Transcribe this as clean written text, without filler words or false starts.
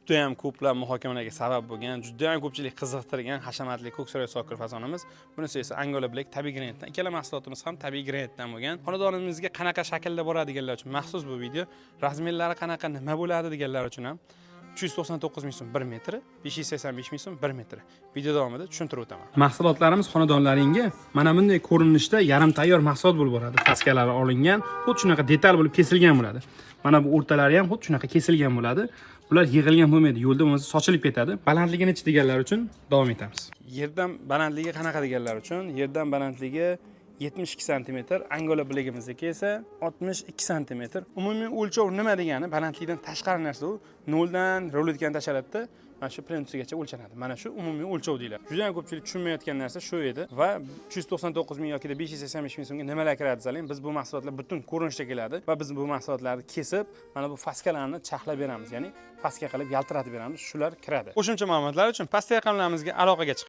juda ham ko'plab muhokamalarga sabab bo'lgan, juda ham ko'pchilik qiziqtirgan hashamatli ko'ksaroy sokir fazonimiz. Bunisi esa Angola Black tabiiy granitdan. Ikkala mahsulotimiz ham tabiiy granitdan bo'lgan. Xonadonimizga qanaqa shaklda boradiganlar uchun maxsus bu video. Razmerlari qanaqa, nima bo'ladi deganlar uchun ham 399 ming so'm 1 metr, 585 ming so'm 1 metr. Video davomida tushuntirib o'taman. Mahsulotlarimiz xonadonlaringga mana bunday ko'rinishda yarim tayyor mahsulot bo'lib boradi. Taskalari olingan, xuddi shunaqa detal bo'lib kesilgan bo'ladi. Mana bu o'rtalari ham xuddi shunaqa kesilgan bo'ladi. Bular yig'ilgan bo'lmaydi, yo'lda bo'lmasa sochilib ketadi. Balandligi necha deganlar uchun davom etamiz. Yerdan balandligi qanaqa deganlar uchun, yerdan balandligi 72 cm, Angola Black'imizniki esa 62 cm. Umumiy o'lchov nima degani? Balandlikdan tashqari narsa u. 0 dan roletkani tashaladida mana shu plyonsigacha o'lchanadi. Mana shu umumiy o'lchov deyiladi. Juda ham ko'pchilik tushunmayotgan narsa shu edi va 399 ming yoki 585 ming so'mga nimalar kiradi desaling, biz bu mahsulotlar butun ko'rinishda keladi va biz bu mahsulotlarni kesib, mana bu faskalarni chaqlab beramiz, ya'ni faska qilib yaltiratib beramiz. Shular kiradi. Qo'shimcha ma'lumotlar uchun pastdagi raqamlarimizga aloqaga chiqing.